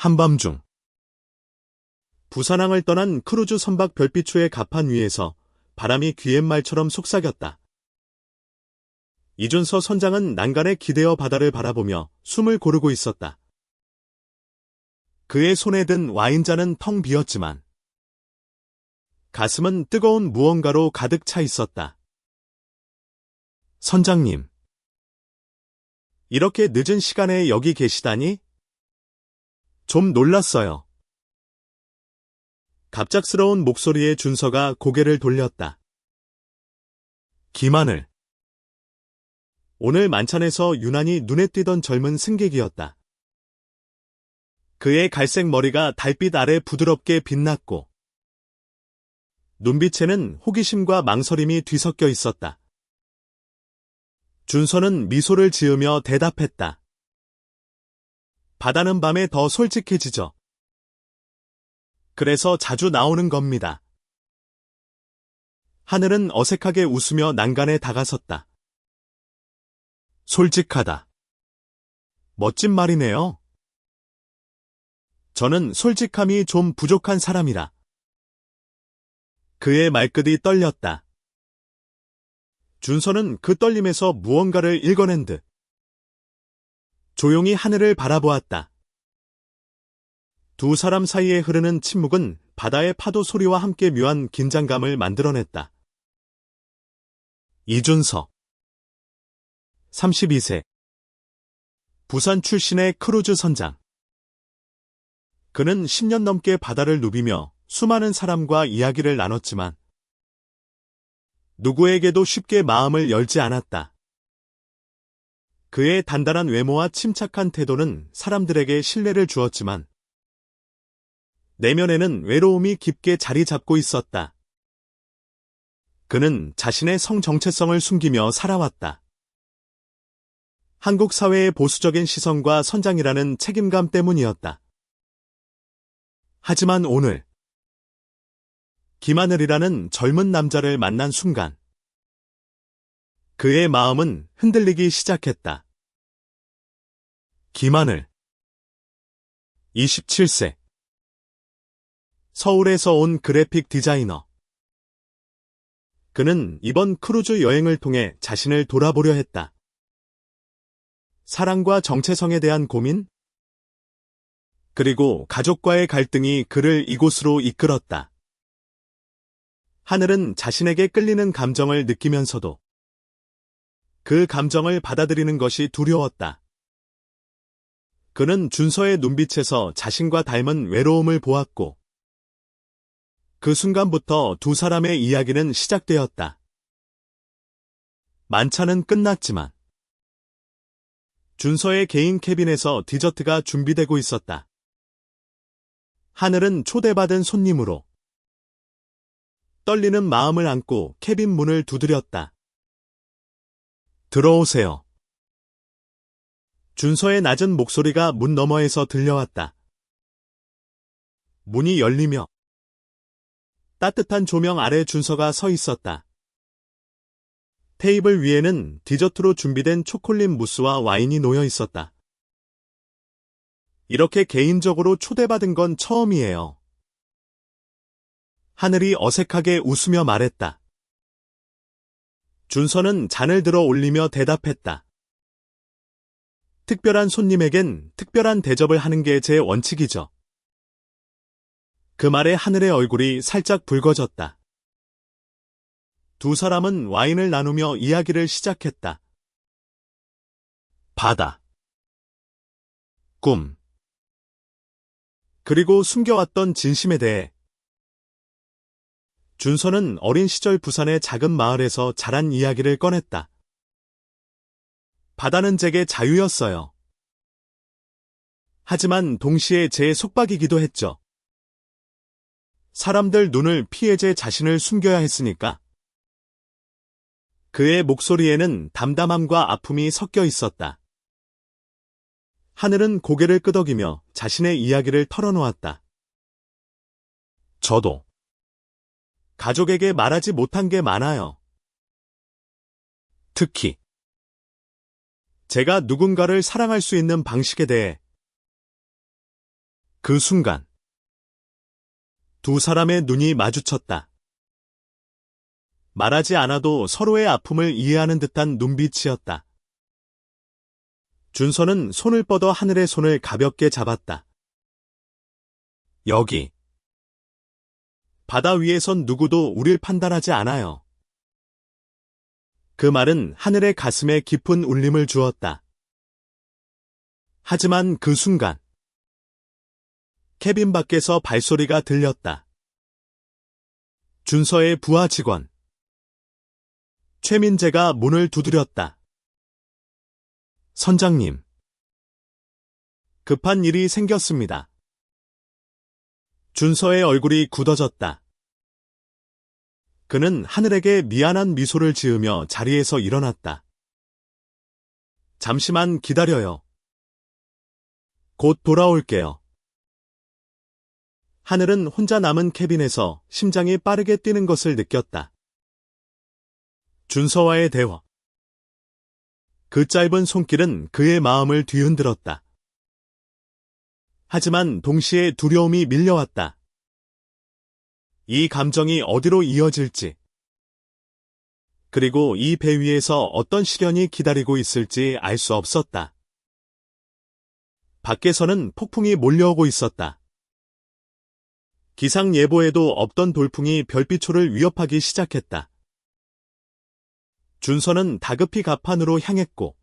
한밤중 부산항을 떠난 크루즈 선박 별빛초의 갑판 위에서 바람이 귀갯말처럼 속삭였다. 이준서 선장은 난간에 기대어 바다를 바라보며 숨을 고르고 있었다. 그의 손에 든 와인잔은 텅 비었지만 가슴은 뜨거운 무언가로 가득 차 있었다. 선장님, 이렇게 늦은 시간에 여기 계시다니? 좀 놀랐어요. 갑작스러운 목소리에 준서가 고개를 돌렸다. 김하늘. 오늘 만찬에서 유난히 눈에 띄던 젊은 승객이었다. 그의 갈색 머리가 달빛 아래 부드럽게 빛났고 눈빛에는 호기심과 망설임이 뒤섞여 있었다. 준서는 미소를 지으며 대답했다. 바다는 밤에 더 솔직해지죠. 그래서 자주 나오는 겁니다. 하늘은 어색하게 웃으며 난간에 다가섰다. 솔직하다. 멋진 말이네요. 저는 솔직함이 좀 부족한 사람이라. 그의 말끝이 떨렸다. 준서는 그 떨림에서 무언가를 읽어낸 듯 조용히 하늘을 바라보았다. 두 사람 사이에 흐르는 침묵은 바다의 파도 소리와 함께 묘한 긴장감을 만들어냈다. 이준서 32세 부산 출신의 크루즈 선장. 그는 10년 넘게 바다를 누비며 수많은 사람과 이야기를 나눴지만 누구에게도 쉽게 마음을 열지 않았다. 그의 단단한 외모와 침착한 태도는 사람들에게 신뢰를 주었지만 내면에는 외로움이 깊게 자리 잡고 있었다. 그는 자신의 성정체성을 숨기며 살아왔다. 한국 사회의 보수적인 시선과 선장이라는 책임감 때문이었다. 하지만 오늘 김하늘이라는 젊은 남자를 만난 순간 그의 마음은 흔들리기 시작했다. 김하늘 27세 서울에서 온 그래픽 디자이너. 그는 이번 크루즈 여행을 통해 자신을 돌아보려 했다. 사랑과 정체성에 대한 고민? 그리고 가족과의 갈등이 그를 이곳으로 이끌었다. 하늘은 자신에게 끌리는 감정을 느끼면서도 그 감정을 받아들이는 것이 두려웠다. 그는 준서의 눈빛에서 자신과 닮은 외로움을 보았고 그 순간부터 두 사람의 이야기는 시작되었다. 만찬은 끝났지만 준서의 개인 캐빈에서 디저트가 준비되고 있었다. 하늘은 초대받은 손님으로 떨리는 마음을 안고 캐빈 문을 두드렸다. 들어오세요. 준서의 낮은 목소리가 문 너머에서 들려왔다. 문이 열리며 따뜻한 조명 아래 준서가 서 있었다. 테이블 위에는 디저트로 준비된 초콜릿 무스와 와인이 놓여 있었다. 이렇게 개인적으로 초대받은 건 처음이에요. 하늘이 어색하게 웃으며 말했다. 준서는 잔을 들어 올리며 대답했다. 특별한 손님에겐 특별한 대접을 하는 게 제 원칙이죠. 그 말에 하늘의 얼굴이 살짝 붉어졌다. 두 사람은 와인을 나누며 이야기를 시작했다. 바다, 꿈, 그리고 숨겨왔던 진심에 대해. 준서는 어린 시절 부산의 작은 마을에서 자란 이야기를 꺼냈다. 바다는 제게 자유였어요. 하지만 동시에 제 속박이기도 했죠. 사람들 눈을 피해 제 자신을 숨겨야 했으니까. 그의 목소리에는 담담함과 아픔이 섞여 있었다. 하늘은 고개를 끄덕이며 자신의 이야기를 털어놓았다. 저도 가족에게 말하지 못한 게 많아요. 특히 제가 누군가를 사랑할 수 있는 방식에 대해. 그 순간 두 사람의 눈이 마주쳤다. 말하지 않아도 서로의 아픔을 이해하는 듯한 눈빛이었다. 준서는 손을 뻗어 하늘의 손을 가볍게 잡았다. 여기. 바다 위에선 누구도 우릴 판단하지 않아요. 그 말은 하늘의 가슴에 깊은 울림을 주었다. 하지만 그 순간 캐빈 밖에서 발소리가 들렸다. 준서의 부하 직원 최민재가 문을 두드렸다. 선장님. 급한 일이 생겼습니다. 준서의 얼굴이 굳어졌다. 그는 하늘에게 미안한 미소를 지으며 자리에서 일어났다. 잠시만 기다려요. 곧 돌아올게요. 하늘은 혼자 남은 캐빈에서 심장이 빠르게 뛰는 것을 느꼈다. 준서와의 대화. 그 짧은 손길은 그의 마음을 뒤흔들었다. 하지만 동시에 두려움이 밀려왔다. 이 감정이 어디로 이어질지, 그리고 이 배 위에서 어떤 시련이 기다리고 있을지 알 수 없었다. 밖에서는 폭풍이 몰려오고 있었다. 기상 예보에도 없던 돌풍이 별빛초를 위협하기 시작했다. 준서는 다급히 갑판으로 향했고,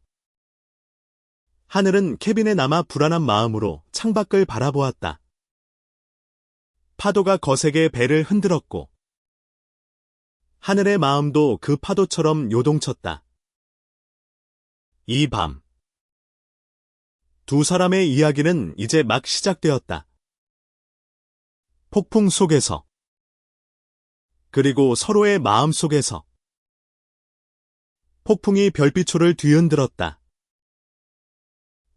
하늘은 캐빈에 남아 불안한 마음으로 창밖을 바라보았다. 파도가 거세게 배를 흔들었고, 하늘의 마음도 그 파도처럼 요동쳤다. 이 밤, 두 사람의 이야기는 이제 막 시작되었다. 폭풍 속에서, 그리고 서로의 마음 속에서. 폭풍이 별빛초를 뒤흔들었다.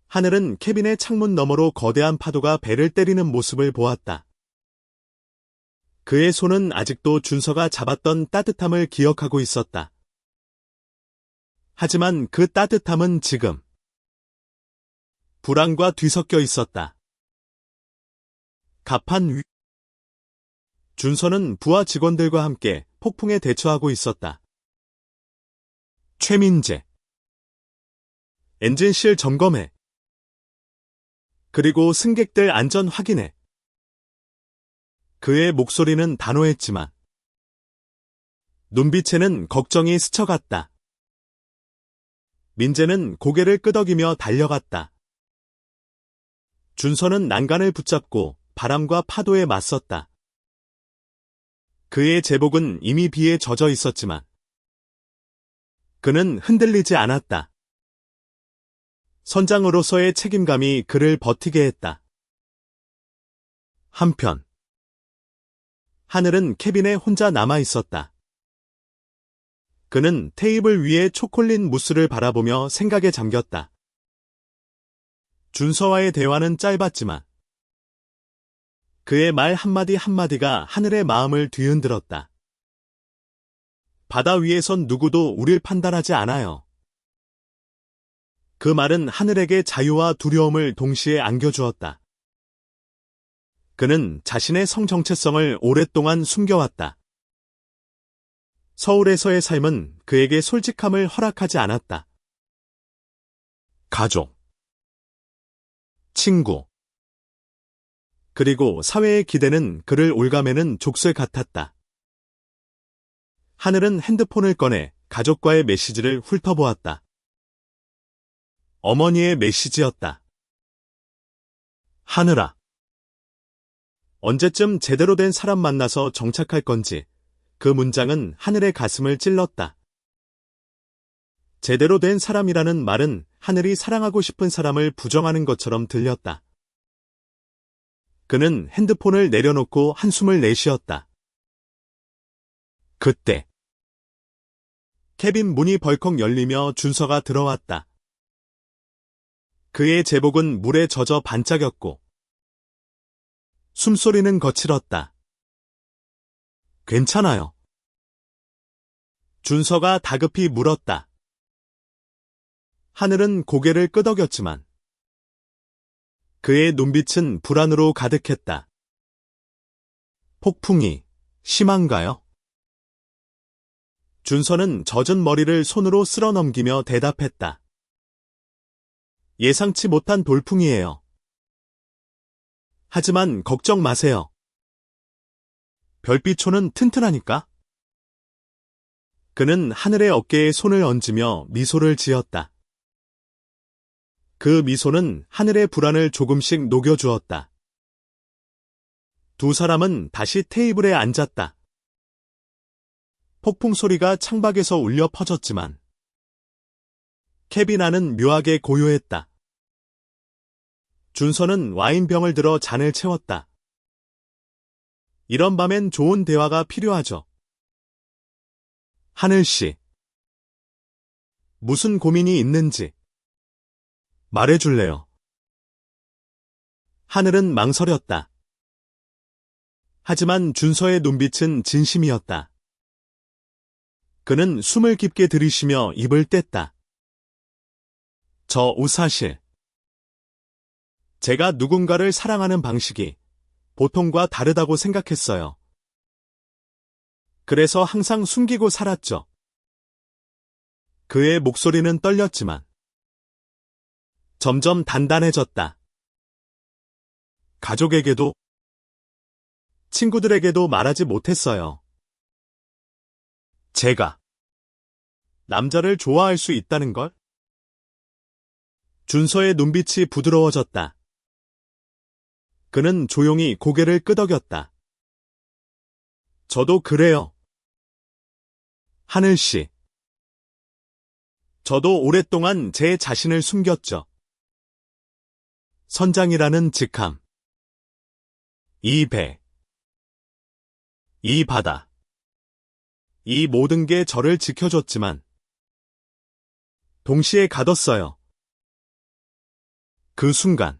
하늘은 캐빈의 창문 너머로 거대한 파도가 배를 때리는 모습을 보았다. 그의 손은 아직도 준서가 잡았던 따뜻함을 기억하고 있었다. 하지만 그 따뜻함은 지금 불안과 뒤섞여 있었다. 갑판 위. 준서는 부하 직원들과 함께 폭풍에 대처하고 있었다. 최민재. 엔진실 점검해. 그리고 승객들 안전 확인해. 그의 목소리는 단호했지만 눈빛에는 걱정이 스쳐갔다. 민재는 고개를 끄덕이며 달려갔다. 준서는 난간을 붙잡고 바람과 파도에 맞섰다. 그의 제복은 이미 비에 젖어 있었지만 그는 흔들리지 않았다. 선장으로서의 책임감이 그를 버티게 했다. 한편 하늘은 캐빈에 혼자 남아 있었다. 그는 테이블 위에 초콜릿 무스를 바라보며 생각에 잠겼다. 준서와의 대화는 짧았지만 그의 말 한마디 한마디가 하늘의 마음을 뒤흔들었다. 바다 위에선 누구도 우릴 판단하지 않아요. 그 말은 하늘에게 자유와 두려움을 동시에 안겨주었다. 그는 자신의 성 정체성을 오랫동안 숨겨왔다. 서울에서의 삶은 그에게 솔직함을 허락하지 않았다. 가족, 친구, 그리고 사회의 기대는 그를 올가매는 족쇄 같았다. 하늘은 핸드폰을 꺼내 가족과의 메시지를 훑어보았다. 어머니의 메시지였다. 하늘아. 언제쯤 제대로 된 사람 만나서 정착할 건지 그 문장은 하늘의 가슴을 찔렀다. 제대로 된 사람이라는 말은 하늘이 사랑하고 싶은 사람을 부정하는 것처럼 들렸다. 그는 핸드폰을 내려놓고 한숨을 내쉬었다. 그때 캐빈 문이 벌컥 열리며 준서가 들어왔다. 그의 제복은 물에 젖어 반짝였고 숨소리는 거칠었다. 괜찮아요. 준서가 다급히 물었다. 하늘은 고개를 끄덕였지만 그의 눈빛은 불안으로 가득했다. 폭풍이 심한가요? 준서는 젖은 머리를 손으로 쓸어 넘기며 대답했다. 예상치 못한 돌풍이에요. 하지만 걱정 마세요. 별빛초는 튼튼하니까. 그는 하늘의 어깨에 손을 얹으며 미소를 지었다. 그 미소는 하늘의 불안을 조금씩 녹여주었다. 두 사람은 다시 테이블에 앉았다. 폭풍 소리가 창밖에서 울려 퍼졌지만 케빈 안은 묘하게 고요했다. 준서는 와인병을 들어 잔을 채웠다. 이런 밤엔 좋은 대화가 필요하죠. 하늘씨, 무슨 고민이 있는지 말해줄래요? 하늘은 망설였다. 하지만 준서의 눈빛은 진심이었다. 그는 숨을 깊게 들이쉬며 입을 뗐다. 저 우사실. 제가 누군가를 사랑하는 방식이 보통과 다르다고 생각했어요. 그래서 항상 숨기고 살았죠. 그의 목소리는 떨렸지만 점점 단단해졌다. 가족에게도, 친구들에게도 말하지 못했어요. 제가 남자를 좋아할 수 있다는 걸? 준서의 눈빛이 부드러워졌다. 그는 조용히 고개를 끄덕였다. 저도 그래요. 하늘씨. 저도 오랫동안 제 자신을 숨겼죠. 선장이라는 직함. 이 배. 이 바다. 이 모든 게 저를 지켜줬지만 동시에 가뒀어요. 그 순간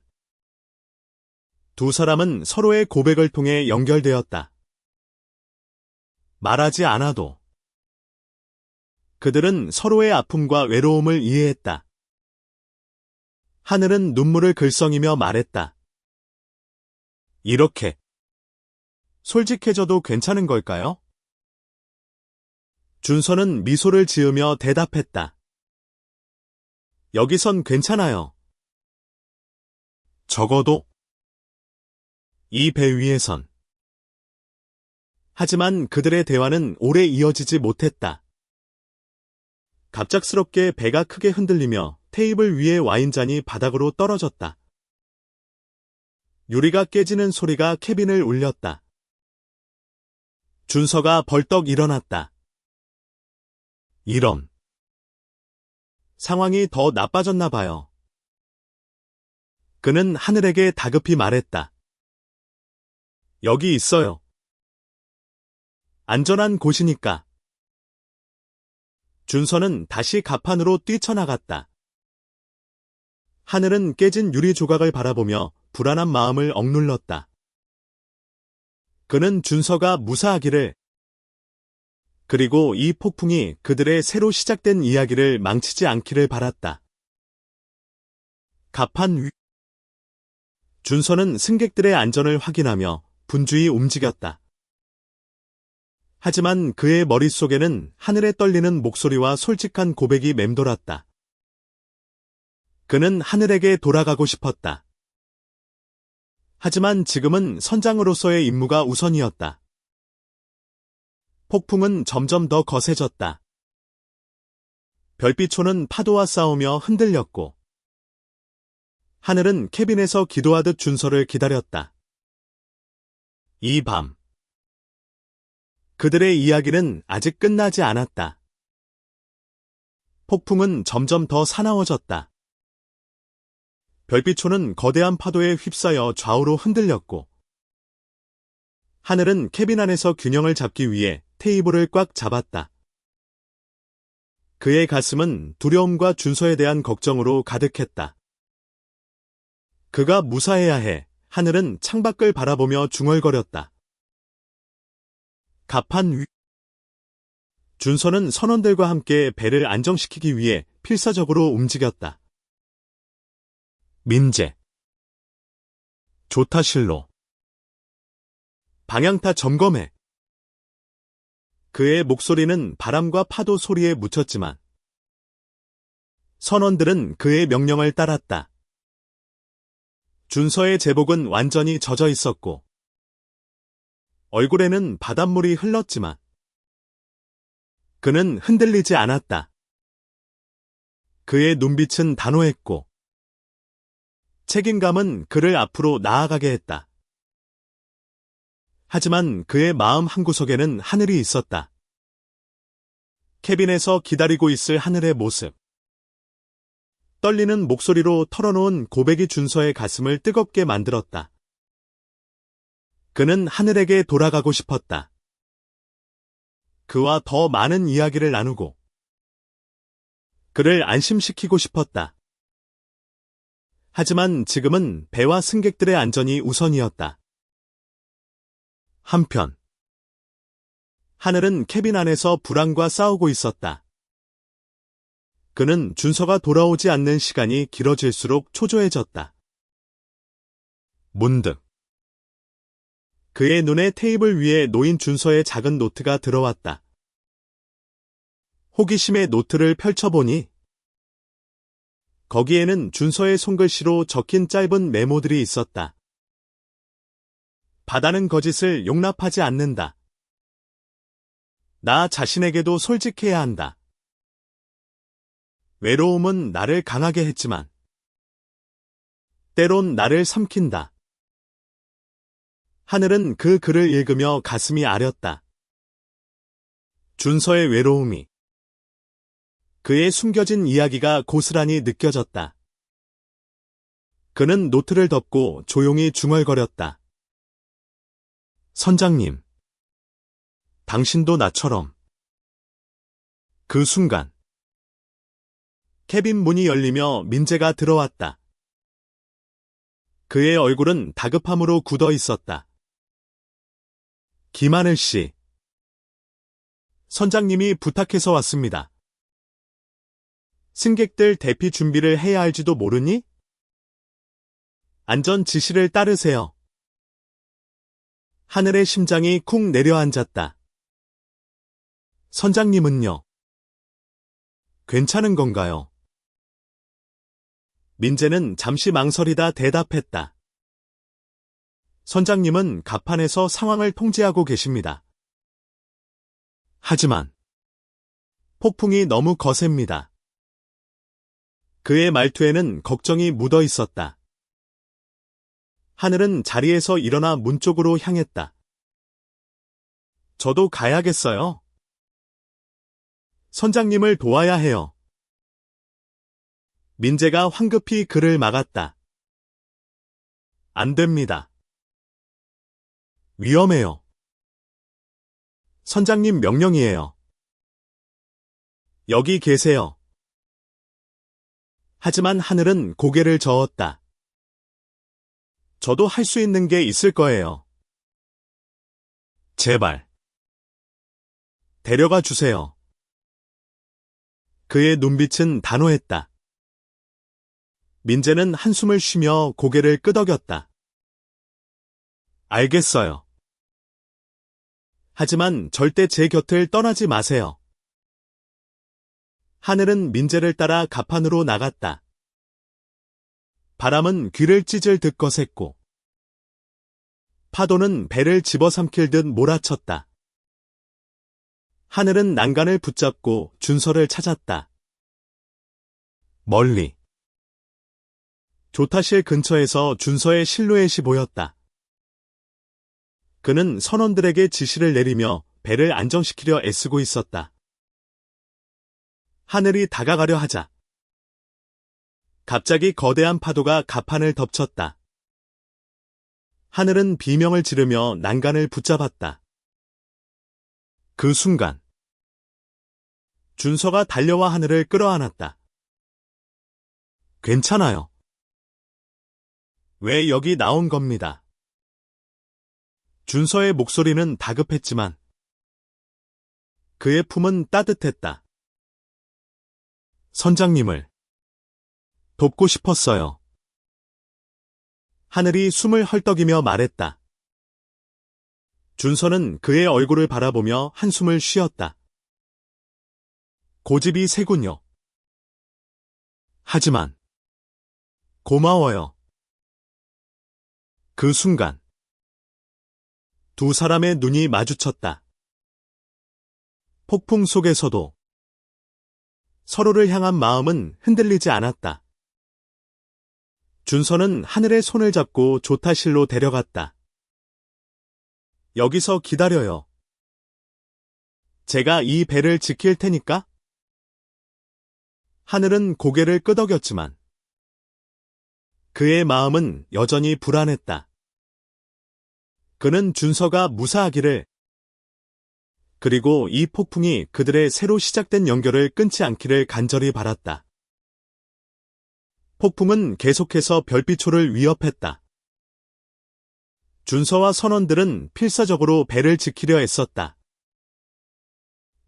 두 사람은 서로의 고백을 통해 연결되었다. 말하지 않아도 그들은 서로의 아픔과 외로움을 이해했다. 하늘은 눈물을 글썽이며 말했다. 이렇게 솔직해져도 괜찮은 걸까요? 준서는 미소를 지으며 대답했다. 여기선 괜찮아요. 적어도 이 배 위에선. 하지만 그들의 대화는 오래 이어지지 못했다. 갑작스럽게 배가 크게 흔들리며 테이블 위의 와인잔이 바닥으로 떨어졌다. 유리가 깨지는 소리가 케빈을 울렸다. 준서가 벌떡 일어났다. 이런. 상황이 더 나빠졌나 봐요. 그는 하늘에게 다급히 말했다. 여기 있어요. 안전한 곳이니까. 준서는 다시 갑판으로 뛰쳐나갔다. 하늘은 깨진 유리 조각을 바라보며 불안한 마음을 억눌렀다. 그는 준서가 무사하기를, 그리고 이 폭풍이 그들의 새로 시작된 이야기를 망치지 않기를 바랐다. 갑판 위. 준서는 승객들의 안전을 확인하며 분주히 움직였다. 하지만 그의 머릿속에는 하늘에 떨리는 목소리와 솔직한 고백이 맴돌았다. 그는 하늘에게 돌아가고 싶었다. 하지만 지금은 선장으로서의 임무가 우선이었다. 폭풍은 점점 더 거세졌다. 별빛초는 파도와 싸우며 흔들렸고, 하늘은 캐빈에서 기도하듯 준서를 기다렸다. 이 밤. 그들의 이야기는 아직 끝나지 않았다. 폭풍은 점점 더 사나워졌다. 별빛초는 거대한 파도에 휩싸여 좌우로 흔들렸고, 하늘은 캐빈 안에서 균형을 잡기 위해 테이블을 꽉 잡았다. 그의 가슴은 두려움과 준서에 대한 걱정으로 가득했다. 그가 무사해야 해. 하늘은 창밖을 바라보며 중얼거렸다. 갑판 위. 준서는 선원들과 함께 배를 안정시키기 위해 필사적으로 움직였다. 민재. 조타실로. 방향타 점검해. 그의 목소리는 바람과 파도 소리에 묻혔지만 선원들은 그의 명령을 따랐다. 준서의 제복은 완전히 젖어 있었고 얼굴에는 바닷물이 흘렀지만 그는 흔들리지 않았다. 그의 눈빛은 단호했고 책임감은 그를 앞으로 나아가게 했다. 하지만 그의 마음 한구석에는 하늘이 있었다. 캐빈에서 기다리고 있을 하늘의 모습. 떨리는 목소리로 털어놓은 고백이 준서의 가슴을 뜨겁게 만들었다. 그는 하늘에게 돌아가고 싶었다. 그와 더 많은 이야기를 나누고 그를 안심시키고 싶었다. 하지만 지금은 배와 승객들의 안전이 우선이었다. 한편 하늘은 캐빈 안에서 불안과 싸우고 있었다. 그는 준서가 돌아오지 않는 시간이 길어질수록 초조해졌다. 문득 그의 눈에 테이블 위에 놓인 준서의 작은 노트가 들어왔다. 호기심에 노트를 펼쳐보니 거기에는 준서의 손글씨로 적힌 짧은 메모들이 있었다. 바다는 거짓을 용납하지 않는다. 나 자신에게도 솔직해야 한다. 외로움은 나를 강하게 했지만 때론 나를 삼킨다. 하늘은 그 글을 읽으며 가슴이 아렸다. 준서의 외로움이 그의 숨겨진 이야기가 고스란히 느껴졌다. 그는 노트를 덮고 조용히 중얼거렸다. 선장님, 당신도 나처럼. 그 순간 캐빈 문이 열리며 민재가 들어왔다. 그의 얼굴은 다급함으로 굳어 있었다. 김하늘 씨, 선장님이 부탁해서 왔습니다. 승객들 대피 준비를 해야 할지도 모르니? 안전 지시를 따르세요. 하늘의 심장이 쿵 내려앉았다. 선장님은요? 괜찮은 건가요? 민재는 잠시 망설이다 대답했다. 선장님은 갑판에서 상황을 통제하고 계십니다. 하지만 폭풍이 너무 거셉니다. 그의 말투에는 걱정이 묻어 있었다. 하늘은 자리에서 일어나 문 쪽으로 향했다. 저도 가야겠어요. 선장님을 도와야 해요. 민재가 황급히 그를 막았다. 안 됩니다. 위험해요. 선장님 명령이에요. 여기 계세요. 하지만 하늘은 고개를 저었다. 저도 할 수 있는 게 있을 거예요. 제발. 데려가 주세요. 그의 눈빛은 단호했다. 민재는 한숨을 쉬며 고개를 끄덕였다. 알겠어요. 하지만 절대 제 곁을 떠나지 마세요. 하늘은 민재를 따라 갑판으로 나갔다. 바람은 귀를 찢을 듯 거셌고 파도는 배를 집어삼킬 듯 몰아쳤다. 하늘은 난간을 붙잡고 준서를 찾았다. 멀리 조타실 근처에서 준서의 실루엣이 보였다. 그는 선원들에게 지시를 내리며 배를 안정시키려 애쓰고 있었다. 하늘이 다가가려 하자 갑자기 거대한 파도가 갑판을 덮쳤다. 하늘은 비명을 지르며 난간을 붙잡았다. 그 순간 준서가 달려와 하늘을 끌어안았다. 괜찮아요. 왜 여기 나온 겁니다. 준서의 목소리는 다급했지만 그의 품은 따뜻했다. 선장님을 돕고 싶었어요. 하늘이 숨을 헐떡이며 말했다. 준서는 그의 얼굴을 바라보며 한숨을 쉬었다. 고집이 세군요. 하지만 고마워요. 그 순간 두 사람의 눈이 마주쳤다. 폭풍 속에서도 서로를 향한 마음은 흔들리지 않았다. 준서는 하늘의 손을 잡고 조타실로 데려갔다. 여기서 기다려요. 제가 이 배를 지킬 테니까? 하늘은 고개를 끄덕였지만 그의 마음은 여전히 불안했다. 그는 준서가 무사하기를, 그리고 이 폭풍이 그들의 새로 시작된 연결을 끊지 않기를 간절히 바랐다. 폭풍은 계속해서 별빛초를 위협했다. 준서와 선원들은 필사적으로 배를 지키려 애썼다.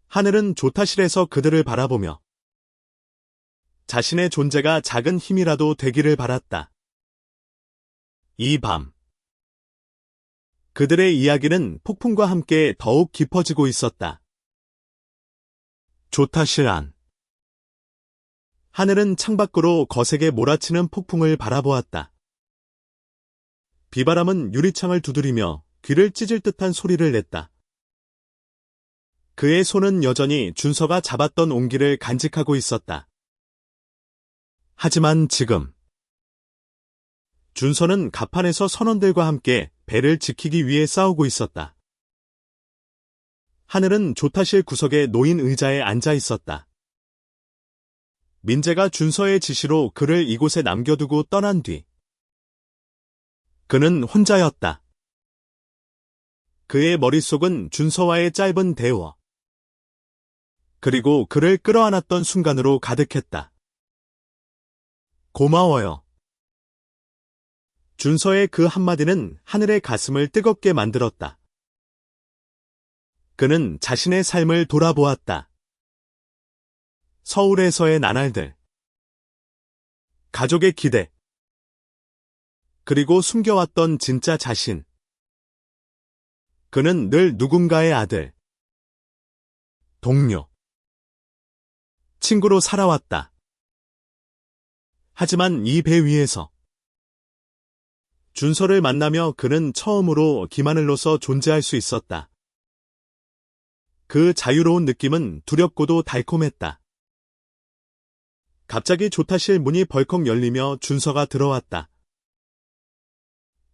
하늘은 조타실에서 그들을 바라보며 자신의 존재가 작은 힘이라도 되기를 바랐다. 이 밤, 그들의 이야기는 폭풍과 함께 더욱 깊어지고 있었다. 조타실 안. 하늘은 창밖으로 거세게 몰아치는 폭풍을 바라보았다. 비바람은 유리창을 두드리며 귀를 찢을 듯한 소리를 냈다. 그의 손은 여전히 준서가 잡았던 온기를 간직하고 있었다. 하지만 지금 준서는 갑판에서 선원들과 함께 배를 지키기 위해 싸우고 있었다. 하늘은 조타실 구석에 놓인 의자에 앉아 있었다. 민재가 준서의 지시로 그를 이곳에 남겨두고 떠난 뒤 그는 혼자였다. 그의 머릿속은 준서와의 짧은 대화, 그리고 그를 끌어안았던 순간으로 가득했다. 고마워요. 준서의 그 한마디는 하늘의 가슴을 뜨겁게 만들었다. 그는 자신의 삶을 돌아보았다. 서울에서의 나날들, 가족의 기대, 그리고 숨겨왔던 진짜 자신. 그는 늘 누군가의 아들, 동료, 친구로 살아왔다. 하지만 이 배 위에서 준서를 만나며 그는 처음으로 김하늘로서 존재할 수 있었다. 그 자유로운 느낌은 두렵고도 달콤했다. 갑자기 조타실 문이 벌컥 열리며 준서가 들어왔다.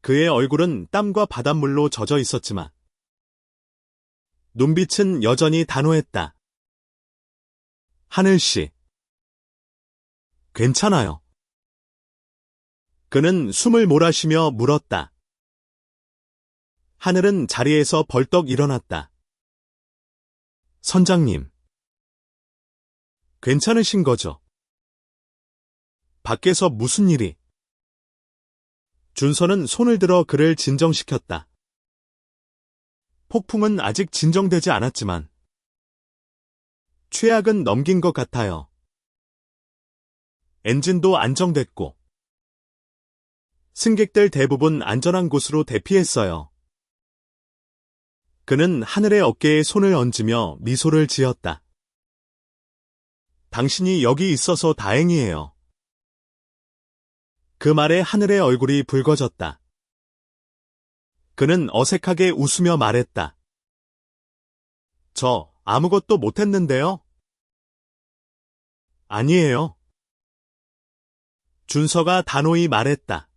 그의 얼굴은 땀과 바닷물로 젖어 있었지만 눈빛은 여전히 단호했다. 하늘씨, 괜찮아요. 그는 숨을 몰아쉬며 물었다. 하늘은 자리에서 벌떡 일어났다. 선장님, 괜찮으신 거죠? 밖에서 무슨 일이? 준서는 손을 들어 그를 진정시켰다. 폭풍은 아직 진정되지 않았지만 최악은 넘긴 것 같아요. 엔진도 안정됐고 승객들 대부분 안전한 곳으로 대피했어요. 그는 하늘의 어깨에 손을 얹으며 미소를 지었다. 당신이 여기 있어서 다행이에요. 그 말에 하늘의 얼굴이 붉어졌다. 그는 어색하게 웃으며 말했다. 저 아무것도 못했는데요? 아니에요. 준서가 단호히 말했다.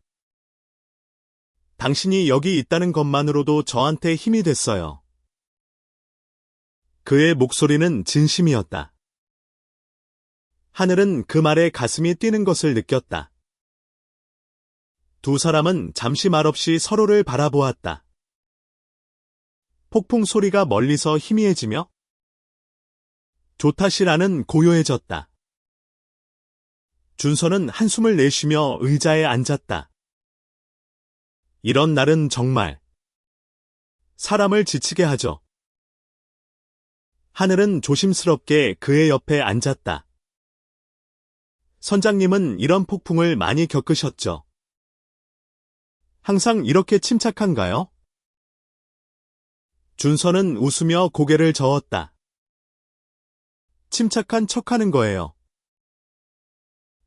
당신이 여기 있다는 것만으로도 저한테 힘이 됐어요. 그의 목소리는 진심이었다. 하늘은 그 말에 가슴이 뛰는 것을 느꼈다. 두 사람은 잠시 말없이 서로를 바라보았다. 폭풍 소리가 멀리서 희미해지며 조타실 안은 고요해졌다. 준서는 한숨을 내쉬며 의자에 앉았다. 이런 날은 정말 사람을 지치게 하죠. 하늘은 조심스럽게 그의 옆에 앉았다. 선장님은 이런 폭풍을 많이 겪으셨죠. 항상 이렇게 침착한가요? 준서는 웃으며 고개를 저었다. 침착한 척하는 거예요.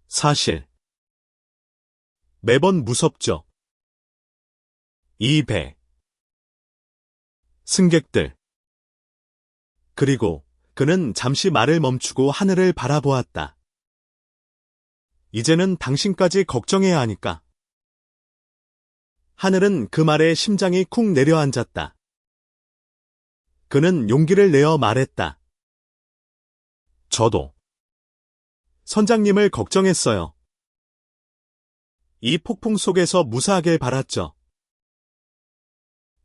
사실. 매번 무섭죠. 이 배. 승객들. 그리고 그는 잠시 말을 멈추고 하늘을 바라보았다. 이제는 당신까지 걱정해야 하니까. 하늘은 그 말에 심장이 쿵 내려앉았다. 그는 용기를 내어 말했다. 저도 선장님을 걱정했어요. 이 폭풍 속에서 무사하길 바랐죠.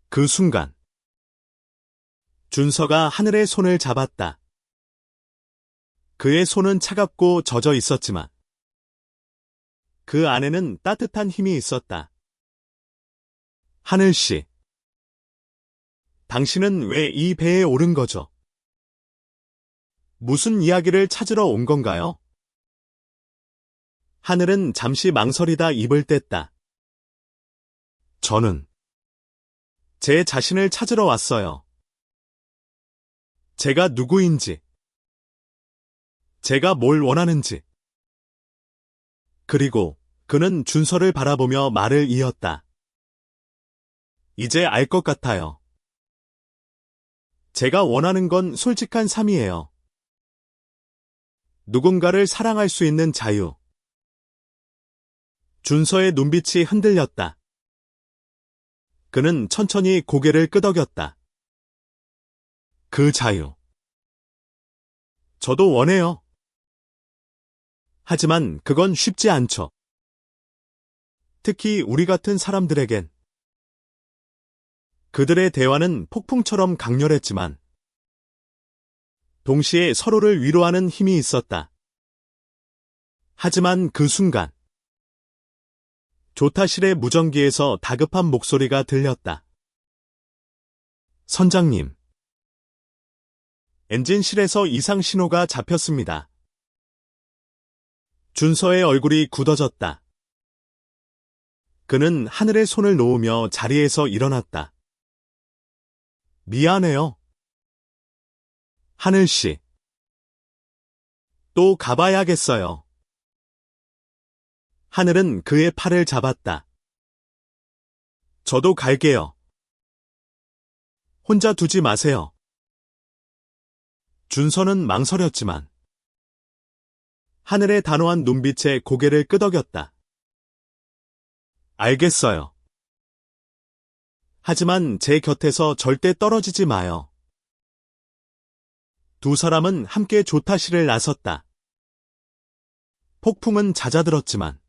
그 순간 준서가 하늘의 손을 잡았다. 그의 손은 차갑고 젖어 있었지만 그 안에는 따뜻한 힘이 있었다. 하늘씨, 당신은 왜 이 배에 오른 거죠? 무슨 이야기를 찾으러 온 건가요? 하늘은 잠시 망설이다 입을 뗐다. 저는 제 자신을 찾으러 왔어요. 제가 누구인지, 제가 뭘 원하는지. 그리고 그는 준서를 바라보며 말을 이었다. 이제 알 것 같아요. 제가 원하는 건 솔직한 삶이에요. 누군가를 사랑할 수 있는 자유. 준서의 눈빛이 흔들렸다. 그는 천천히 고개를 끄덕였다. 그 자유. 저도 원해요. 하지만 그건 쉽지 않죠. 특히 우리 같은 사람들에겐. 그들의 대화는 폭풍처럼 강렬했지만 동시에 서로를 위로하는 힘이 있었다. 하지만 그 순간 조타실의 무전기에서 다급한 목소리가 들렸다. 선장님, 엔진실에서 이상 신호가 잡혔습니다. 준서의 얼굴이 굳어졌다. 그는 하늘에 손을 놓으며 자리에서 일어났다. 미안해요. 하늘씨. 또 가봐야겠어요. 하늘은 그의 팔을 잡았다. 저도 갈게요. 혼자 두지 마세요. 준서는 망설였지만 하늘의 단호한 눈빛에 고개를 끄덕였다. 알겠어요. 하지만 제 곁에서 절대 떨어지지 마요. 두 사람은 함께 조타실을 나섰다. 폭풍은 잦아들었지만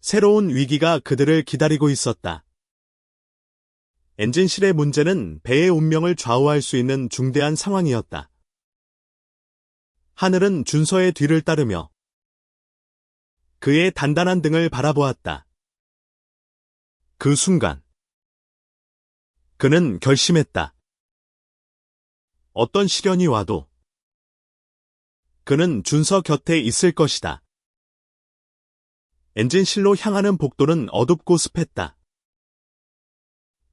새로운 위기가 그들을 기다리고 있었다. 엔진실의 문제는 배의 운명을 좌우할 수 있는 중대한 상황이었다. 하늘은 준서의 뒤를 따르며 그의 단단한 등을 바라보았다. 그 순간 그는 결심했다. 어떤 시련이 와도 그는 준서 곁에 있을 것이다. 엔진실로 향하는 복도는 어둡고 습했다.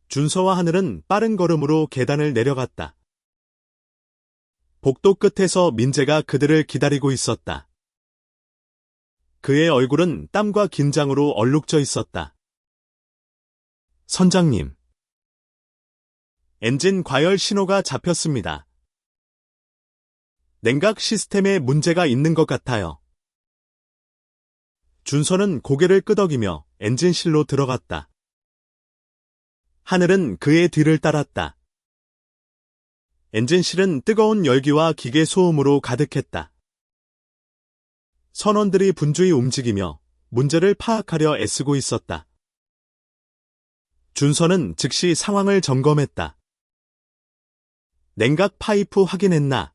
준서와 하늘은 빠른 걸음으로 계단을 내려갔다. 복도 끝에서 민재가 그들을 기다리고 있었다. 그의 얼굴은 땀과 긴장으로 얼룩져 있었다. 선장님. 엔진 과열 신호가 잡혔습니다. 냉각 시스템에 문제가 있는 것 같아요. 준서는 고개를 끄덕이며 엔진실로 들어갔다. 하늘은 그의 뒤를 따랐다. 엔진실은 뜨거운 열기와 기계 소음으로 가득했다. 선원들이 분주히 움직이며 문제를 파악하려 애쓰고 있었다. 준서는 즉시 상황을 점검했다. 냉각 파이프 확인했나?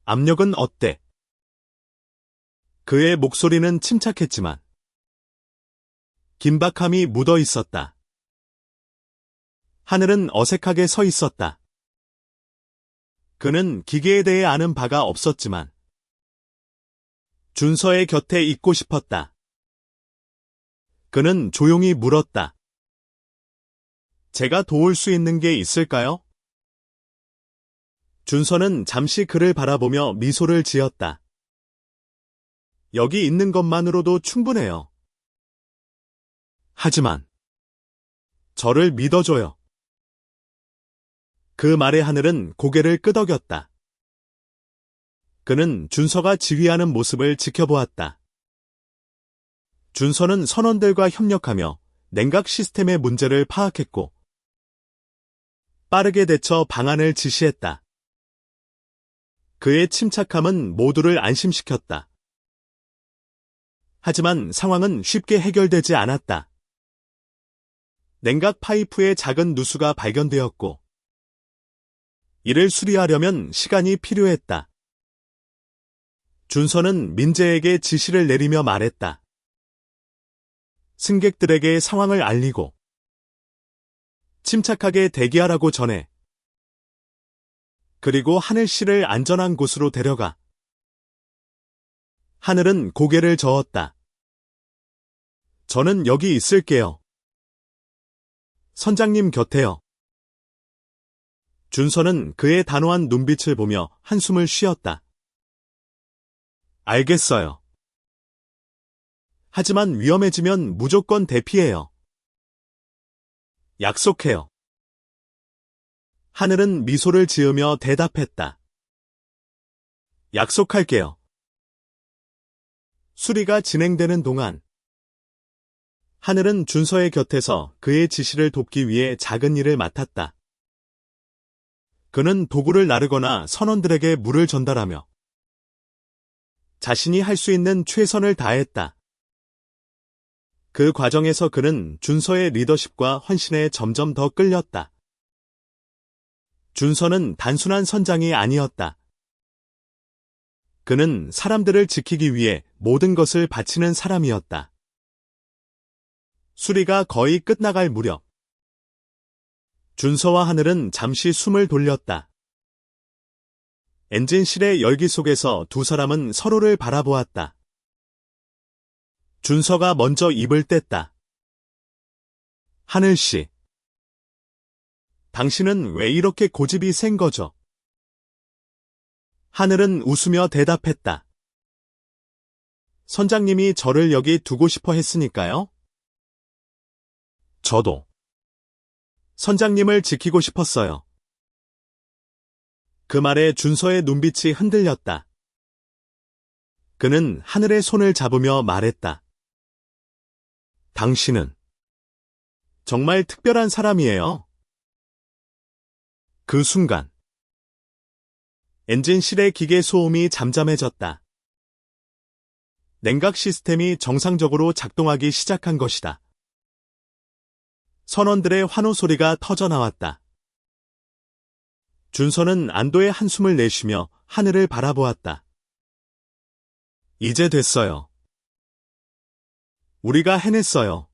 압력은 어때? 그의 목소리는 침착했지만 긴박함이 묻어 있었다. 하늘은 어색하게 서 있었다. 그는 기계에 대해 아는 바가 없었지만 준서의 곁에 있고 싶었다. 그는 조용히 물었다. 제가 도울 수 있는 게 있을까요? 준서는 잠시 그를 바라보며 미소를 지었다. 여기 있는 것만으로도 충분해요. 하지만 저를 믿어줘요. 그 말에 하늘은 고개를 끄덕였다. 그는 준서가 지휘하는 모습을 지켜보았다. 준서는 선원들과 협력하며 냉각 시스템의 문제를 파악했고 빠르게 대처 방안을 지시했다. 그의 침착함은 모두를 안심시켰다. 하지만 상황은 쉽게 해결되지 않았다. 냉각 파이프의 작은 누수가 발견되었고 이를 수리하려면 시간이 필요했다. 준서는 민재에게 지시를 내리며 말했다. 승객들에게 상황을 알리고 침착하게 대기하라고 전해. 그리고 하늘 씨를 안전한 곳으로 데려가. 하늘은 고개를 저었다. 저는 여기 있을게요. 선장님 곁에요. 준서는 그의 단호한 눈빛을 보며 한숨을 쉬었다. 알겠어요. 하지만 위험해지면 무조건 대피해요. 약속해요. 하늘은 미소를 지으며 대답했다. 약속할게요. 수리가 진행되는 동안 하늘은 준서의 곁에서 그의 지시를 돕기 위해 작은 일을 맡았다. 그는 도구를 나르거나 선원들에게 물을 전달하며 자신이 할 수 있는 최선을 다했다. 그 과정에서 그는 준서의 리더십과 헌신에 점점 더 끌렸다. 준서는 단순한 선장이 아니었다. 그는 사람들을 지키기 위해 모든 것을 바치는 사람이었다. 수리가 거의 끝나갈 무렵 준서와 하늘은 잠시 숨을 돌렸다. 엔진실의 열기 속에서 두 사람은 서로를 바라보았다. 준서가 먼저 입을 뗐다. 하늘 씨, 당신은 왜 이렇게 고집이 센 거죠? 하늘은 웃으며 대답했다. 선장님이 저를 여기 두고 싶어 했으니까요. 저도 선장님을 지키고 싶었어요. 그 말에 준서의 눈빛이 흔들렸다. 그는 하늘의 손을 잡으며 말했다. 당신은 정말 특별한 사람이에요. 그 순간 엔진실의 기계 소음이 잠잠해졌다. 냉각 시스템이 정상적으로 작동하기 시작한 것이다. 선원들의 환호 소리가 터져나왔다. 준서는 안도의 한숨을 내쉬며 하늘을 바라보았다. 이제 됐어요. 우리가 해냈어요.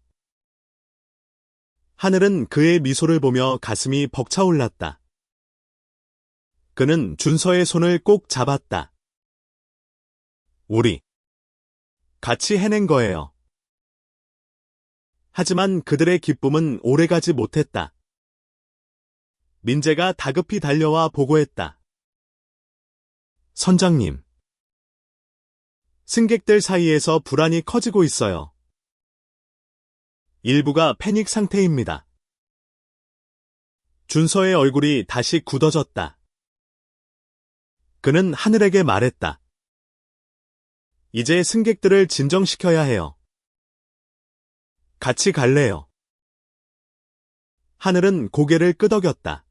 하늘은 그의 미소를 보며 가슴이 벅차올랐다. 그는 준서의 손을 꼭 잡았다. 우리 같이 해낸 거예요. 하지만 그들의 기쁨은 오래가지 못했다. 민재가 다급히 달려와 보고했다. 선장님, 승객들 사이에서 불안이 커지고 있어요. 일부가 패닉 상태입니다. 준서의 얼굴이 다시 굳어졌다. 그는 하늘에게 말했다. 이제 승객들을 진정시켜야 해요. 같이 갈래요. 하늘은 고개를 끄덕였다.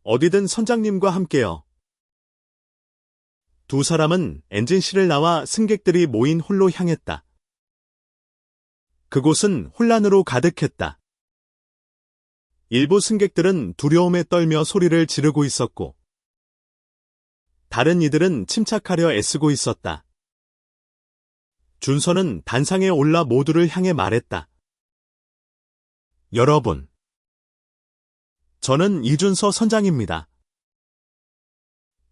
어디든 선장님과 함께요. 두 사람은 엔진실을 나와 승객들이 모인 홀로 향했다. 그곳은 혼란으로 가득했다. 일부 승객들은 두려움에 떨며 소리를 지르고 있었고, 다른 이들은 침착하려 애쓰고 있었다. 준서는 단상에 올라 모두를 향해 말했다. 여러분, 저는 이준서 선장입니다.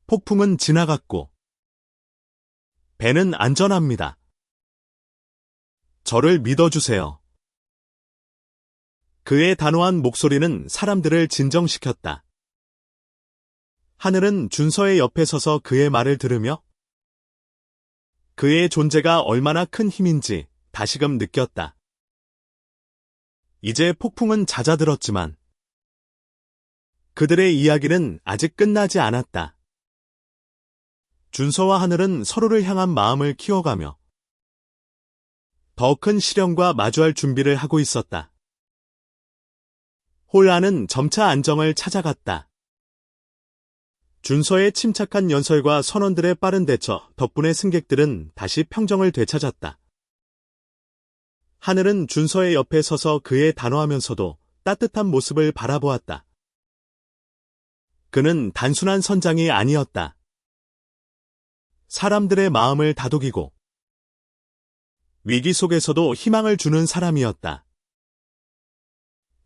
폭풍은 지나갔고, 배는 안전합니다. 저를 믿어주세요. 그의 단호한 목소리는 사람들을 진정시켰다. 하늘은 준서의 옆에 서서 그의 말을 들으며 그의 존재가 얼마나 큰 힘인지 다시금 느꼈다. 이제 폭풍은 잦아들었지만 그들의 이야기는 아직 끝나지 않았다. 준서와 하늘은 서로를 향한 마음을 키워가며 더 큰 시련과 마주할 준비를 하고 있었다. 홀 안은 점차 안정을 찾아갔다. 준서의 침착한 연설과 선원들의 빠른 대처 덕분에 승객들은 다시 평정을 되찾았다. 하늘은 준서의 옆에 서서 그의 단호하면서도 따뜻한 모습을 바라보았다. 그는 단순한 선장이 아니었다. 사람들의 마음을 다독이고 위기 속에서도 희망을 주는 사람이었다.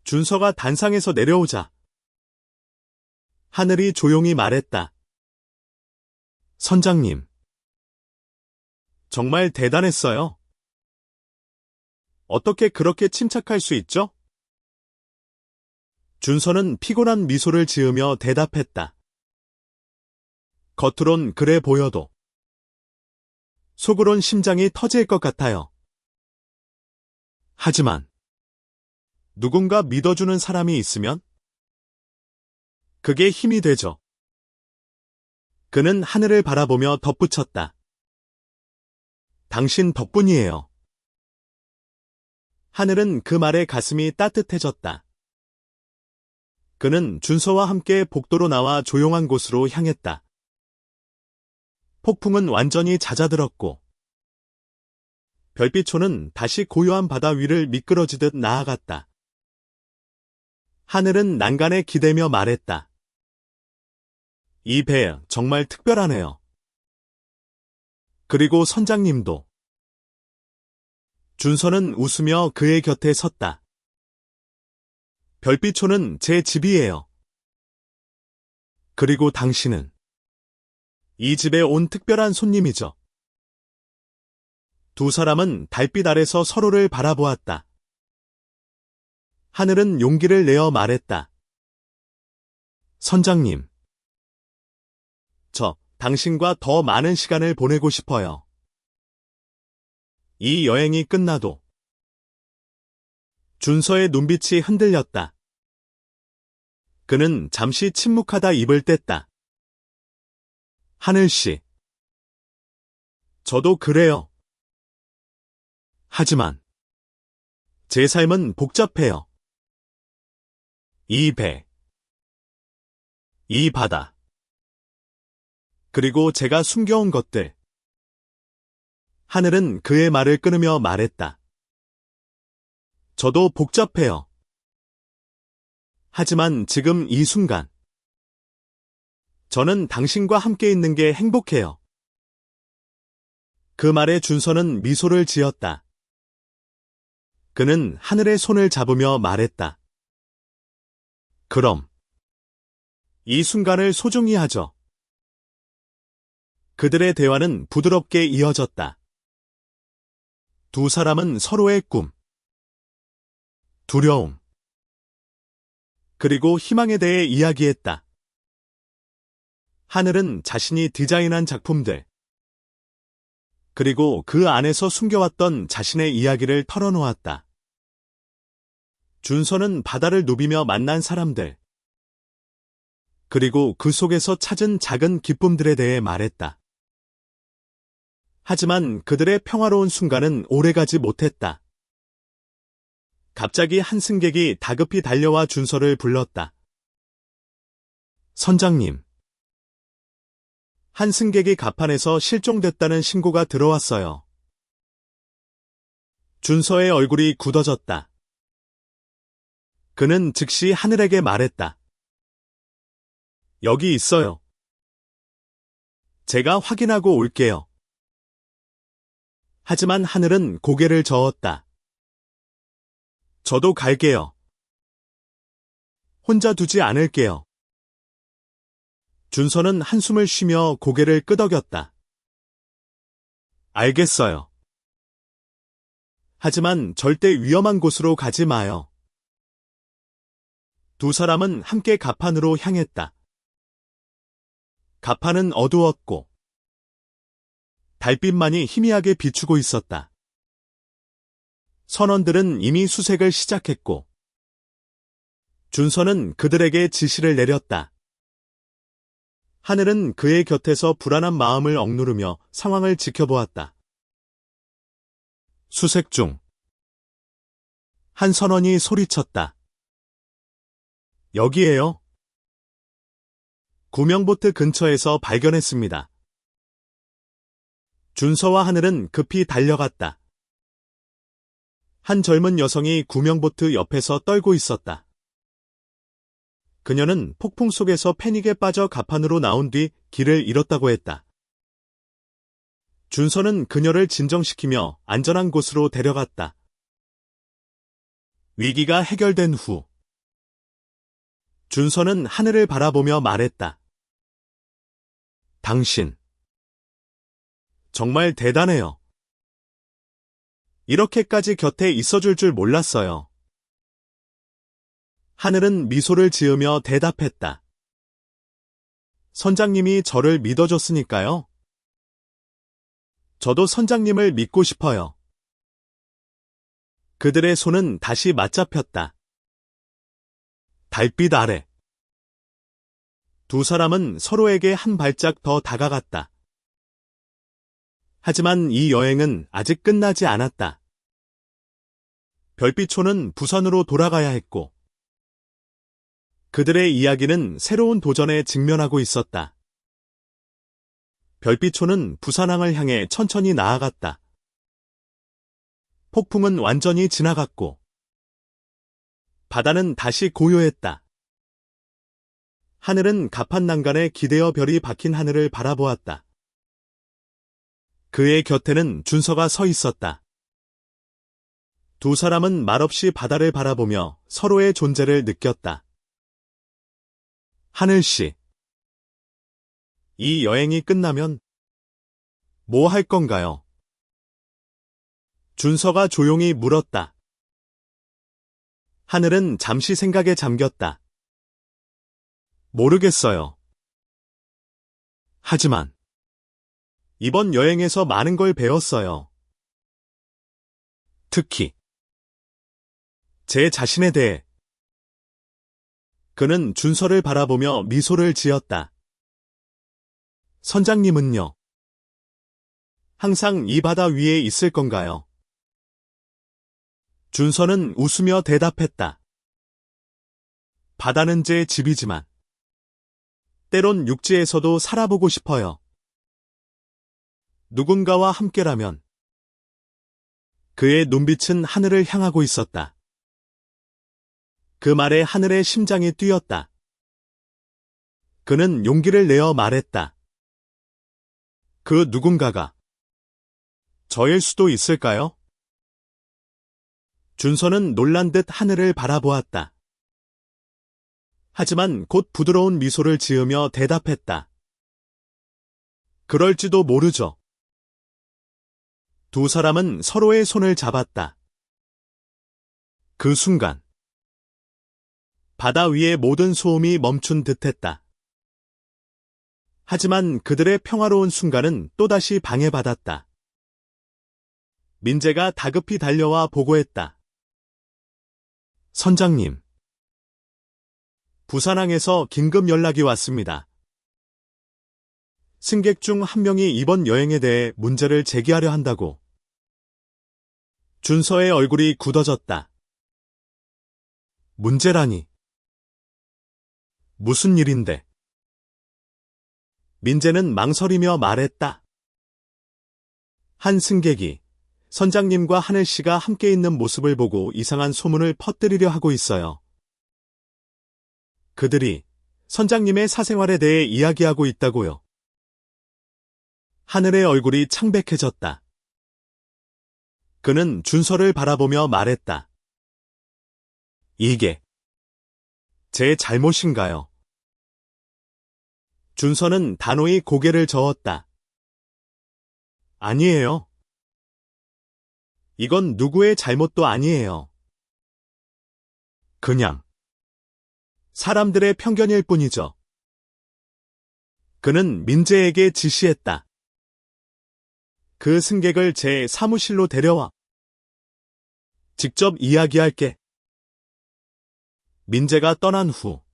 준서가 단상에서 내려오자 하늘이 조용히 말했다. 선장님, 정말 대단했어요. 어떻게 그렇게 침착할 수 있죠? 준서는 피곤한 미소를 지으며 대답했다. 겉으론 그래 보여도 속으론 심장이 터질 것 같아요. 하지만 누군가 믿어주는 사람이 있으면 그게 힘이 되죠. 그는 하늘을 바라보며 덧붙였다. 당신 덕분이에요. 하늘은 그 말에 가슴이 따뜻해졌다. 그는 준서와 함께 복도로 나와 조용한 곳으로 향했다. 폭풍은 완전히 잦아들었고 별빛초는 다시 고요한 바다 위를 미끄러지듯 나아갔다. 하늘은 난간에 기대며 말했다. 이 배 정말 특별하네요. 그리고 선장님도. 준서는 웃으며 그의 곁에 섰다. 별빛초는 제 집이에요. 그리고 당신은 이 집에 온 특별한 손님이죠. 두 사람은 달빛 아래서 서로를 바라보았다. 하늘은 용기를 내어 말했다. 선장님, 저 당신과 더 많은 시간을 보내고 싶어요. 이 여행이 끝나도. 준서의 눈빛이 흔들렸다. 그는 잠시 침묵하다 입을 뗐다. 하늘씨, 저도 그래요. 하지만 제 삶은 복잡해요. 이 배, 이 바다, 그리고 제가 숨겨온 것들. 하늘은 그의 말을 끊으며 말했다. 저도 복잡해요. 하지만 지금 이 순간, 저는 당신과 함께 있는 게 행복해요. 그 말에 준서는 미소를 지었다. 그는 하늘의 손을 잡으며 말했다. 그럼 이 순간을 소중히 하죠. 그들의 대화는 부드럽게 이어졌다. 두 사람은 서로의 꿈, 두려움, 그리고 희망에 대해 이야기했다. 하늘은 자신이 디자인한 작품들, 그리고 그 안에서 숨겨왔던 자신의 이야기를 털어놓았다. 준서는 바다를 누비며 만난 사람들, 그리고 그 속에서 찾은 작은 기쁨들에 대해 말했다. 하지만 그들의 평화로운 순간은 오래가지 못했다. 갑자기 한 승객이 다급히 달려와 준서를 불렀다. 선장님. 한 승객이 갑판에서 실종됐다는 신고가 들어왔어요. 준서의 얼굴이 굳어졌다. 그는 즉시 하늘에게 말했다. 여기 있어요. 제가 확인하고 올게요. 하지만 하늘은 고개를 저었다. 저도 갈게요. 혼자 두지 않을게요. 준서는 한숨을 쉬며 고개를 끄덕였다. 알겠어요. 하지만 절대 위험한 곳으로 가지 마요. 두 사람은 함께 갑판으로 향했다. 갑판은 어두웠고 달빛만이 희미하게 비추고 있었다. 선원들은 이미 수색을 시작했고 준서는 그들에게 지시를 내렸다. 하늘은 그의 곁에서 불안한 마음을 억누르며 상황을 지켜보았다. 수색 중 한 선원이 소리쳤다. 여기에요. 구명보트 근처에서 발견했습니다. 준서와 하늘은 급히 달려갔다. 한 젊은 여성이 구명보트 옆에서 떨고 있었다. 그녀는 폭풍 속에서 패닉에 빠져 갑판으로 나온 뒤 길을 잃었다고 했다. 준서는 그녀를 진정시키며 안전한 곳으로 데려갔다. 위기가 해결된 후 준서는 하늘을 바라보며 말했다. 당신 정말 대단해요. 이렇게까지 곁에 있어줄 줄 몰랐어요. 하늘은 미소를 지으며 대답했다. 선장님이 저를 믿어줬으니까요. 저도 선장님을 믿고 싶어요. 그들의 손은 다시 맞잡혔다. 달빛 아래 두 사람은 서로에게 한 발짝 더 다가갔다. 하지만 이 여행은 아직 끝나지 않았다. 별빛초는 부산으로 돌아가야 했고 그들의 이야기는 새로운 도전에 직면하고 있었다. 별빛초는 부산항을 향해 천천히 나아갔다. 폭풍은 완전히 지나갔고 바다는 다시 고요했다. 하늘은 갑판 난간에 기대어 별이 박힌 하늘을 바라보았다. 그의 곁에는 준서가 서 있었다. 두 사람은 말없이 바다를 바라보며 서로의 존재를 느꼈다. 하늘씨, 이 여행이 끝나면 뭐 할 건가요? 준서가 조용히 물었다. 하늘은 잠시 생각에 잠겼다. 모르겠어요. 하지만 이번 여행에서 많은 걸 배웠어요. 특히 제 자신에 대해. 그는 준서를 바라보며 미소를 지었다. 선장님은요? 항상 이 바다 위에 있을 건가요? 준서는 웃으며 대답했다. 바다는 제 집이지만 때론 육지에서도 살아보고 싶어요. 누군가와 함께라면. 그의 눈빛은 하늘을 향하고 있었다. 그 말에 하늘의 심장이 뛰었다. 그는 용기를 내어 말했다. 그 누군가가 저일 수도 있을까요? 준서는 놀란 듯 하늘을 바라보았다. 하지만 곧 부드러운 미소를 지으며 대답했다. 그럴지도 모르죠. 두 사람은 서로의 손을 잡았다. 그 순간 바다 위의 모든 소음이 멈춘 듯했다. 하지만 그들의 평화로운 순간은 또다시 방해받았다. 민재가 다급히 달려와 보고했다. 선장님, 부산항에서 긴급 연락이 왔습니다. 승객 중 한 명이 이번 여행에 대해 문제를 제기하려 한다고. 준서의 얼굴이 굳어졌다. 문제라니. 무슨 일인데? 민재는 망설이며 말했다. 한 승객이 선장님과 하늘씨가 함께 있는 모습을 보고 이상한 소문을 퍼뜨리려 하고 있어요. 그들이 선장님의 사생활에 대해 이야기하고 있다고요. 하늘의 얼굴이 창백해졌다. 그는 준서를 바라보며 말했다. 이게 제 잘못인가요? 준서는 단호히 고개를 저었다. 아니에요. 이건 누구의 잘못도 아니에요. 그냥 사람들의 편견일 뿐이죠. 그는 민재에게 지시했다. 그 승객을 제 사무실로 데려와. 직접 이야기할게. 민재가 떠난 후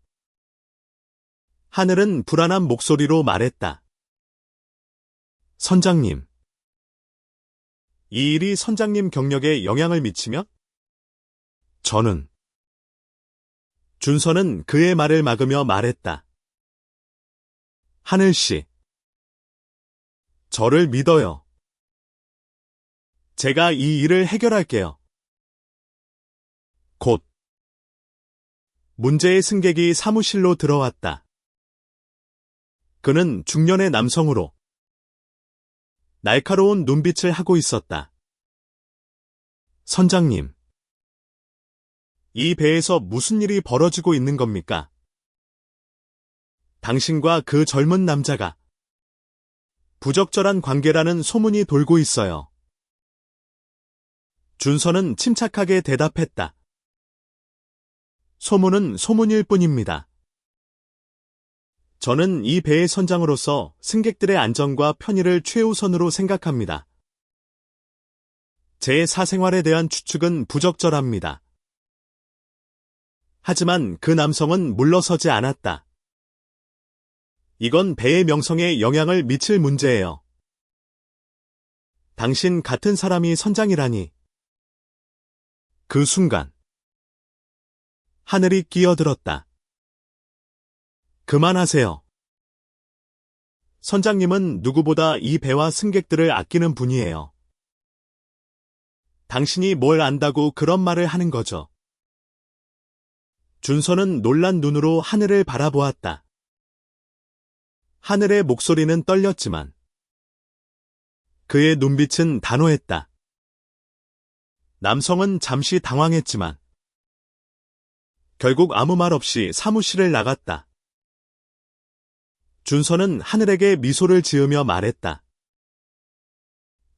하늘은 불안한 목소리로 말했다. 선장님. 이 일이 선장님 경력에 영향을 미치면? 저는. 준서는 그의 말을 막으며 말했다. 하늘씨. 저를 믿어요. 제가 이 일을 해결할게요. 곧. 문제의 승객이 사무실로 들어왔다. 그는 중년의 남성으로 날카로운 눈빛을 하고 있었다. 선장님. 이 배에서 무슨 일이 벌어지고 있는 겁니까? 당신과 그 젊은 남자가 부적절한 관계라는 소문이 돌고 있어요. 준서는 침착하게 대답했다. 소문은 소문일 뿐입니다. 저는 이 배의 선장으로서 승객들의 안전과 편의를 최우선으로 생각합니다. 제 사생활에 대한 추측은 부적절합니다. 하지만 그 남성은 물러서지 않았다. 이건 배의 명성에 영향을 미칠 문제예요. 당신 같은 사람이 선장이라니. 그 순간 하늘이 끼어들었다. 그만하세요. 선장님은 누구보다 이 배와 승객들을 아끼는 분이에요. 당신이 뭘 안다고 그런 말을 하는 거죠. 준서는 놀란 눈으로 하늘을 바라보았다. 하늘의 목소리는 떨렸지만 그의 눈빛은 단호했다. 남성은 잠시 당황했지만 결국 아무 말 없이 사무실을 나갔다. 준서는 하늘에게 미소를 지으며 말했다.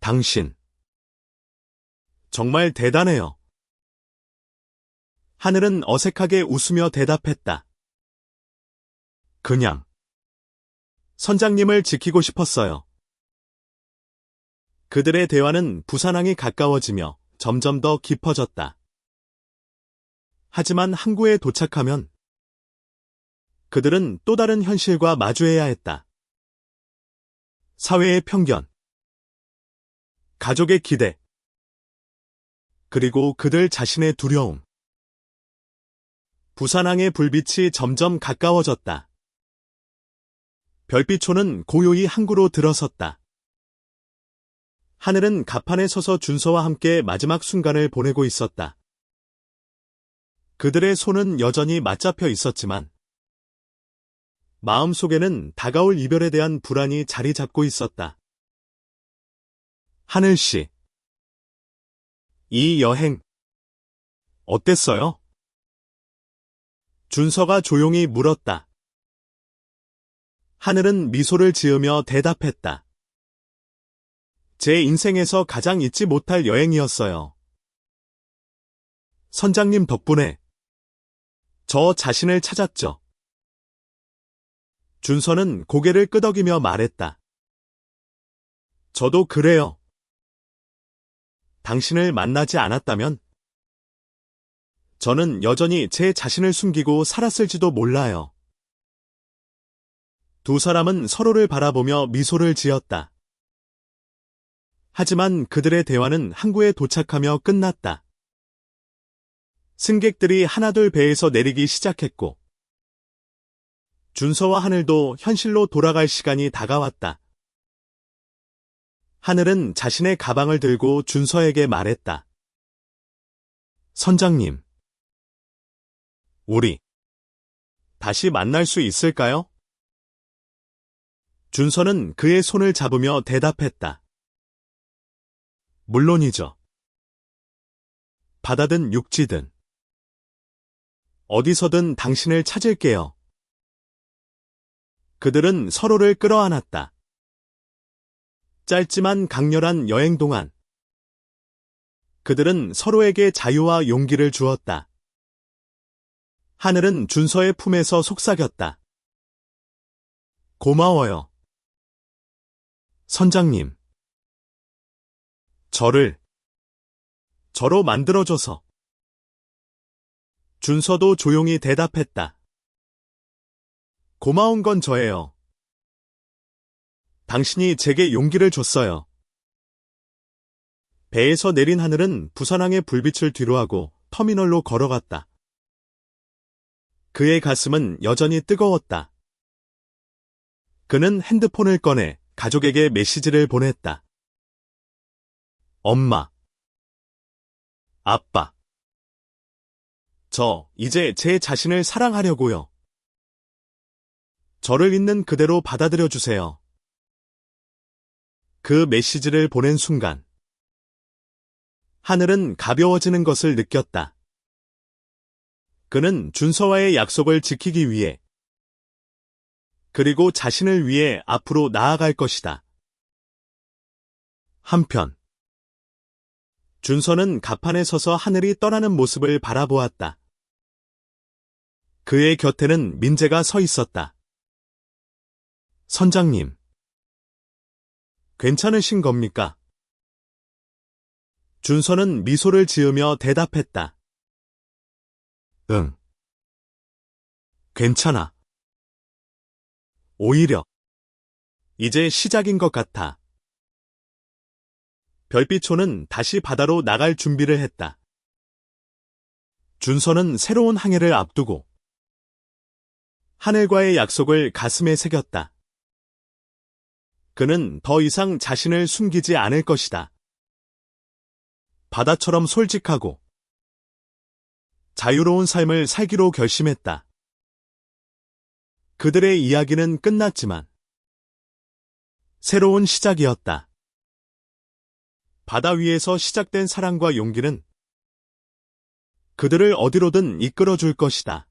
당신, 정말 대단해요. 하늘은 어색하게 웃으며 대답했다. 그냥 선장님을 지키고 싶었어요. 그들의 대화는 부산항이 가까워지며 점점 더 깊어졌다. 하지만 항구에 도착하면 그들은 또 다른 현실과 마주해야 했다. 사회의 편견, 가족의 기대, 그리고 그들 자신의 두려움. 부산항의 불빛이 점점 가까워졌다. 별빛초는 고요히 항구로 들어섰다. 하늘은 갑판에 서서 준서와 함께 마지막 순간을 보내고 있었다. 그들의 손은 여전히 맞잡혀 있었지만 마음속에는 다가올 이별에 대한 불안이 자리 잡고 있었다. 하늘씨, 이 여행 어땠어요? 준서가 조용히 물었다. 하늘은 미소를 지으며 대답했다. 제 인생에서 가장 잊지 못할 여행이었어요. 선장님 덕분에 저 자신을 찾았죠. 준서는 고개를 끄덕이며 말했다. 저도 그래요. 당신을 만나지 않았다면 저는 여전히 제 자신을 숨기고 살았을지도 몰라요. 두 사람은 서로를 바라보며 미소를 지었다. 하지만 그들의 대화는 항구에 도착하며 끝났다. 승객들이 하나둘 배에서 내리기 시작했고 준서와 하늘도 현실로 돌아갈 시간이 다가왔다. 하늘은 자신의 가방을 들고 준서에게 말했다. 선장님, 우리 다시 만날 수 있을까요? 준서는 그의 손을 잡으며 대답했다. 물론이죠. 바다든 육지든 어디서든 당신을 찾을게요. 그들은 서로를 끌어안았다. 짧지만 강렬한 여행 동안 그들은 서로에게 자유와 용기를 주었다. 하늘은 준서의 품에서 속삭였다. 고마워요. 선장님. 저로 만들어줘서. 준서도 조용히 대답했다. 고마운 건 저예요. 당신이 제게 용기를 줬어요. 배에서 내린 하늘은 부산항의 불빛을 뒤로하고 터미널로 걸어갔다. 그의 가슴은 여전히 뜨거웠다. 그는 핸드폰을 꺼내 가족에게 메시지를 보냈다. 엄마, 아빠, 저 이제 제 자신을 사랑하려고요. 저를 있는 그대로 받아들여 주세요. 그 메시지를 보낸 순간 하늘은 가벼워지는 것을 느꼈다. 그는 준서와의 약속을 지키기 위해 그리고 자신을 위해 앞으로 나아갈 것이다. 한편 준서는 갑판에 서서 하늘이 떠나는 모습을 바라보았다. 그의 곁에는 민재가 서 있었다. 선장님, 괜찮으신 겁니까? 준서는 미소를 지으며 대답했다. 응. 괜찮아. 오히려 이제 시작인 것 같아. 별빛초는 다시 바다로 나갈 준비를 했다. 준서는 새로운 항해를 앞두고 하늘과의 약속을 가슴에 새겼다. 그는 더 이상 자신을 숨기지 않을 것이다. 바다처럼 솔직하고 자유로운 삶을 살기로 결심했다. 그들의 이야기는 끝났지만 새로운 시작이었다. 바다 위에서 시작된 사랑과 용기는 그들을 어디로든 이끌어줄 것이다.